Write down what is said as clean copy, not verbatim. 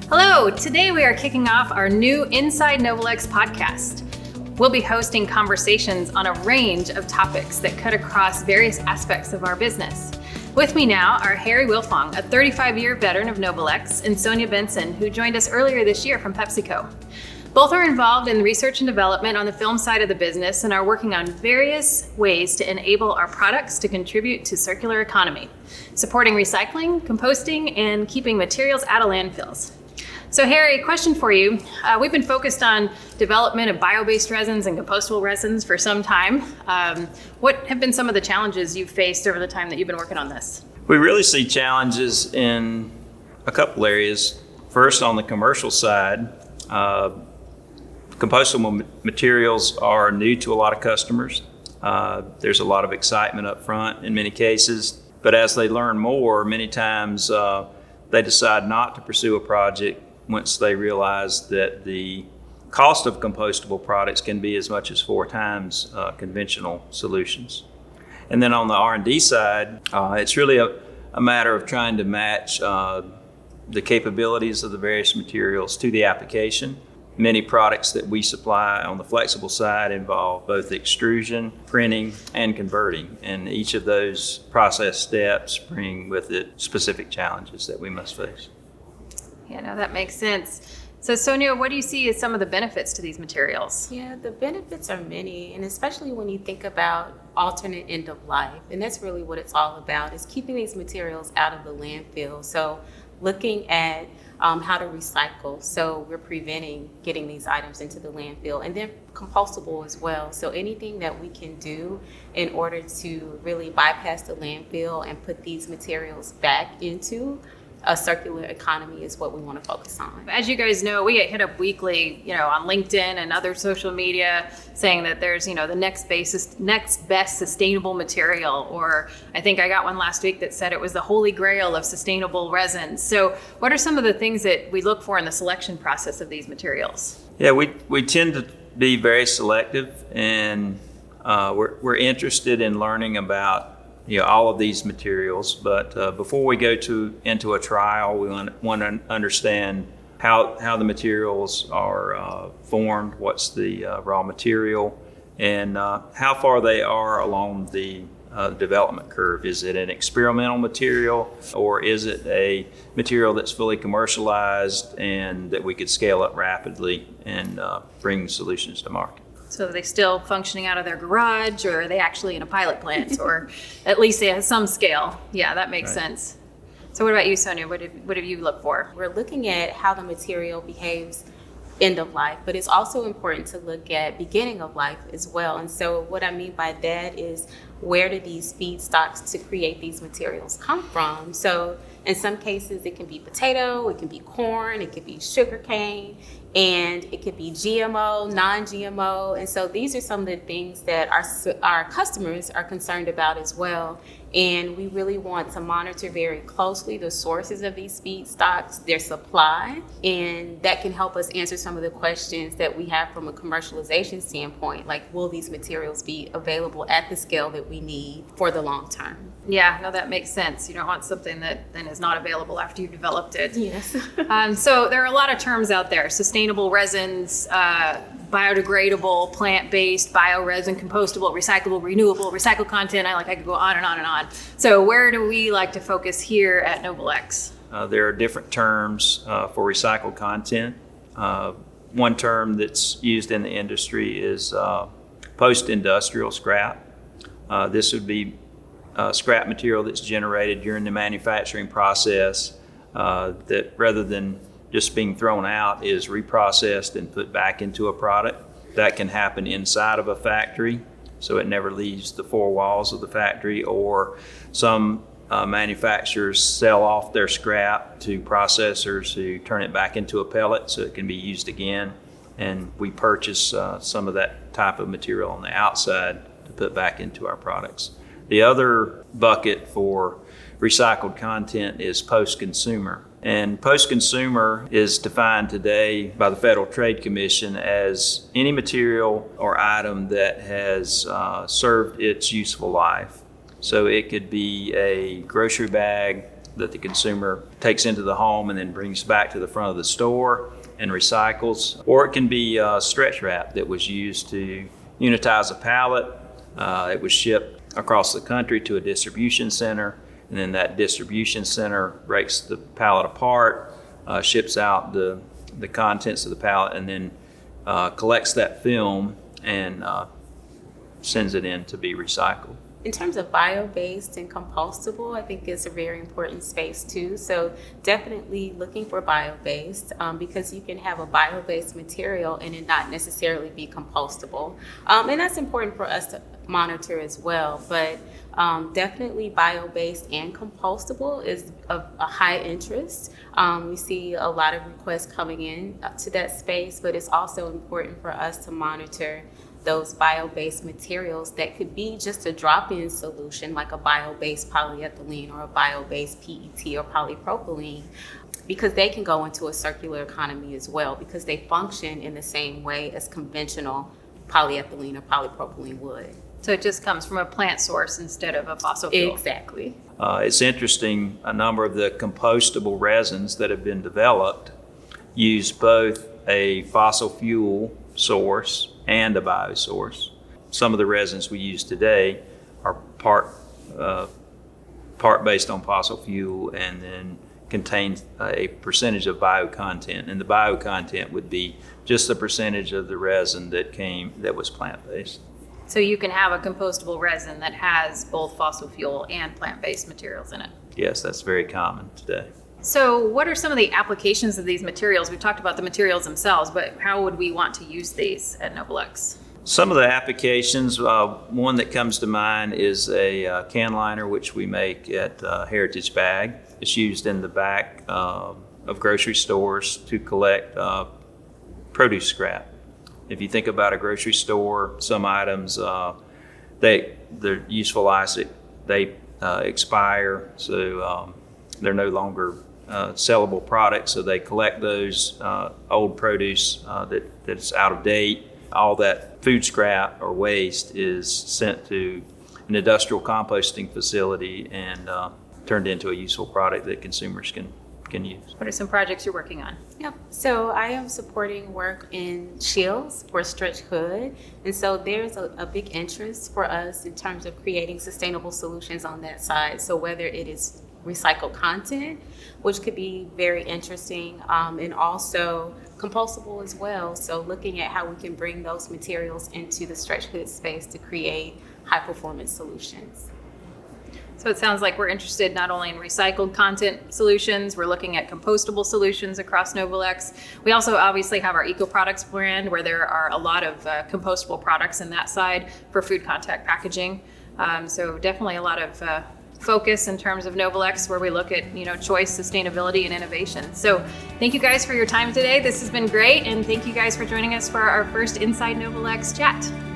Hello, today we are kicking off our new Inside Novolex podcast. We'll be hosting conversations on a range of topics that cut across various aspects of our business. With me now are Harry Wilfong, a 35-year veteran of Novolex, and Sonia Benson, who joined us earlier this year from PepsiCo. Both are involved in research and development on the film side of the business and are working on various ways to enable our products to contribute to circular economy, supporting recycling, composting, and keeping materials out of landfills. So Harry, question for you. We've been focused on development of bio-based resins and compostable resins for some time. What have been some of the challenges you've faced over the time that you've been working on this? We really see challenges in a couple areas. First, on the commercial side, compostable materials are new to a lot of customers. There's a lot of excitement up front in many cases, but as they learn more, many times they decide not to pursue a project once they realize that the cost of compostable products can be as much as 4 times conventional solutions. And then on the R&D side, it's really a matter of trying to match the capabilities of the various materials to the application. Many products that we supply on the flexible side involve both extrusion, printing, and converting. And each of those process steps bring with it specific challenges that we must face. Yeah, no, that makes sense. So Sonia, what do you see as some of the benefits to these materials? Yeah, the benefits are many, and especially when you think about alternate end of life. And that's really what it's all about, is keeping these materials out of the landfill. So looking at how to recycle. So we're preventing getting these items into the landfill, and then compostable as well. So anything that we can do in order to really bypass the landfill and put these materials back into a circular economy is what we want to focus on. As you guys know, we get hit up weekly, on LinkedIn and other social media saying that there's, the next best sustainable material. Or I think I got one last week that said it was the holy grail of sustainable resins. So what are some of the things that we look for in the selection process of these materials? Yeah, we tend to be very selective, and we're interested in learning about all of these materials, but before we go into a trial, we want to understand how the materials are formed, what's the raw material, and how far they are along the development curve. Is it an experimental material, or is it a material that's fully commercialized and that we could scale up rapidly and bring solutions to market? So are they still functioning out of their garage, or are they actually in a pilot plant, or at least they have some scale? Yeah, that makes sense. So what about you, Sonia? What do you look for? We're looking at how the material behaves end of life, but it's also important to look at beginning of life as well. And so what I mean by that is, where do these feedstocks to create these materials come from? So in some cases, it can be potato, it can be corn, it could be sugarcane, and it could be GMO, non-GMO. And so these are some of the things that our customers are concerned about as well. And we really want to monitor very closely the sources of these feedstocks, their supply, and that can help us answer some of the questions that we have from a commercialization standpoint, like, will these materials be available at the scale that we need for the long term? Yeah, no, that makes sense. You don't want something that then is not available after you've developed it. Yes. So there are a lot of terms out there: sustainable resins, biodegradable, plant-based, bioresin, compostable, recyclable, renewable, recycled content. I could go on and on and on. So where do we like to focus here at Novolex? There are different terms for recycled content. One term that's used in the industry is post-industrial scrap. This would be scrap material that's generated during the manufacturing process that, rather than just being thrown out, is reprocessed and put back into a product. That can happen inside of a factory, so it never leaves the 4 walls of the factory, or some manufacturers sell off their scrap to processors who turn it back into a pellet so it can be used again. And we purchase some of that type of material on the outside to put back into our products. The other bucket for recycled content is post-consumer. And post-consumer is defined today by the Federal Trade Commission as any material or item that has served its useful life. So it could be a grocery bag, that the consumer takes into the home and then brings back to the front of the store and recycles. Or it can be stretch wrap that was used to unitize a pallet. It was shipped across the country to a distribution center, and then that distribution center breaks the pallet apart, ships out the contents of the pallet, and then collects that film and sends it in to be recycled. In terms of bio-based and compostable, I think it's a very important space too. So definitely looking for bio-based because you can have a bio-based material and it not necessarily be compostable. And that's important for us to monitor as well. But definitely bio-based and compostable is of a high interest. We see a lot of requests coming in to that space, but it's also important for us to monitor those bio-based materials that could be just a drop-in solution like a bio-based polyethylene or a bio-based PET or polypropylene, because they can go into a circular economy as well because they function in the same way as conventional polyethylene or polypropylene would. So it just comes from a plant source instead of a fossil fuel. Exactly. It's interesting, a number of the compostable resins that have been developed use both a fossil fuel source and a biosource. Some of the resins we use today are part based on fossil fuel and then contain a percentage of bio content. And the bio content would be just the percentage of the resin that was plant-based. So you can have a compostable resin that has both fossil fuel and plant-based materials in it. Yes, that's very common today. So what are some of the applications of these materials? We've talked about the materials themselves, but how would we want to use these at Novolex? Some of the applications, one that comes to mind is a can liner, which we make at Heritage Bag. It's used in the back of grocery stores to collect produce scrap. If you think about a grocery store, some items, their useful life, they expire, so they're no longer sellable products, so they collect those old produce that's out of date. All that food scrap or waste is sent to an industrial composting facility and turned into a useful product that consumers can use. What are some projects you're working on? Yep. So I am supporting work in shields for stretch hood. And so there's a big interest for us in terms of creating sustainable solutions on that side. So whether it is recycled content, which could be very interesting, and also compostable as well. So looking at how we can bring those materials into the stretch hood space to create high performance solutions. So it sounds like we're interested not only in recycled content solutions, we're looking at compostable solutions across Novolex. We also obviously have our Eco Products brand where there are a lot of compostable products in that side for food contact packaging. So definitely a lot of focus in terms of Novolex where we look at choice, sustainability, and innovation. So thank you guys for your time today. This has been great, and thank you guys for joining us for our first Inside Novolex chat.